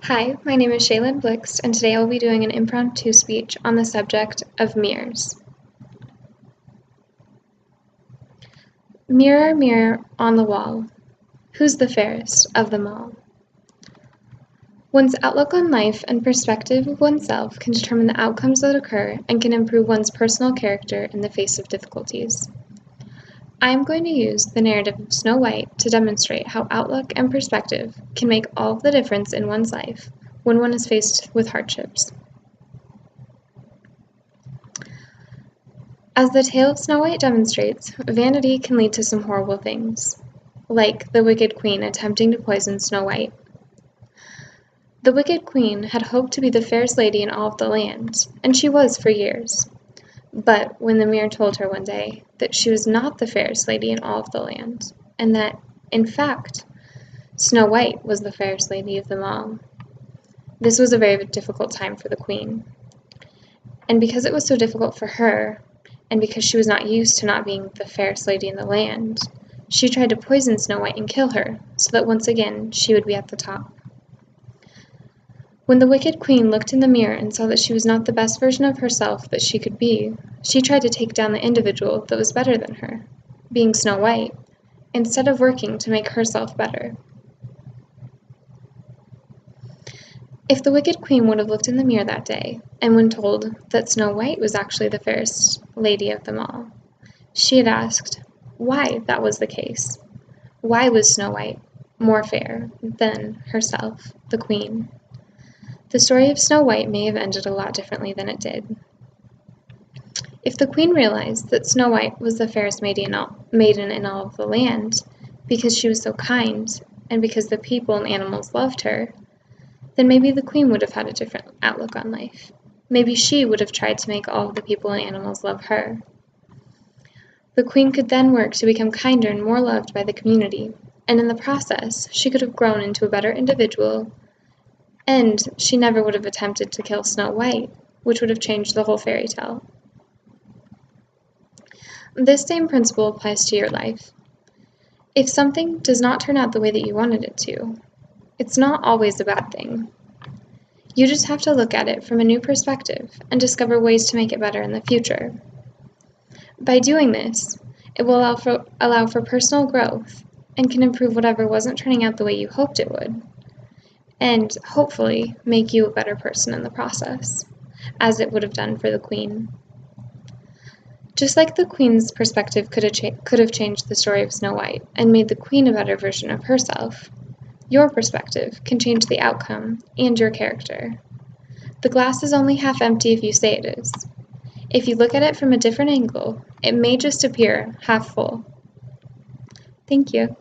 Hi, my name is Shaylin Blixt, and today I will be doing an impromptu speech on the subject of mirrors. Mirror, mirror on the wall, who's the fairest of them all? One's outlook on life and perspective of oneself can determine the outcomes that occur and can improve one's personal character in the face of difficulties. I am going to use the narrative of Snow White to demonstrate how outlook and perspective can make all of the difference in one's life when one is faced with hardships. As the tale of Snow White demonstrates, vanity can lead to some horrible things, like the wicked queen attempting to poison Snow White. The wicked queen had hoped to be the fairest lady in all of the land, and she was for years. But when the mirror told her one day that she was not the fairest lady in all of the land, and that, in fact, Snow White was the fairest lady of them all, this was a very difficult time for the queen. And because it was so difficult for her, and because she was not used to not being the fairest lady in the land, she tried to poison Snow White and kill her, so that once again she would be at the top. When the wicked queen looked in the mirror and saw that she was not the best version of herself that she could be, she tried to take down the individual that was better than her, being Snow White, instead of working to make herself better. If the wicked queen would have looked in the mirror that day, and when told that Snow White was actually the fairest lady of them all, she had asked why that was the case. Why was Snow White more fair than herself, the queen? The story of Snow White may have ended a lot differently than it did. If the queen realized that Snow White was the fairest maiden in all of the land, because she was so kind, and because the people and animals loved her, then maybe the queen would have had a different outlook on life. Maybe she would have tried to make all of the people and animals love her. The queen could then work to become kinder and more loved by the community, and in the process, she could have grown into a better individual, and she never would have attempted to kill Snow White, which would have changed the whole fairy tale. This same principle applies to your life. If something does not turn out the way that you wanted it to, it's not always a bad thing. You just have to look at it from a new perspective and discover ways to make it better in the future. By doing this, it will allow for personal growth and can improve whatever wasn't turning out the way you hoped it would, and hopefully make you a better person in the process, as it would have done for the queen. Just like the queen's perspective could have changed the story of Snow White and made the queen a better version of herself, your perspective can change the outcome and your character. The glass is only half empty if you say it is. If you look at it from a different angle, it may just appear half full. Thank you.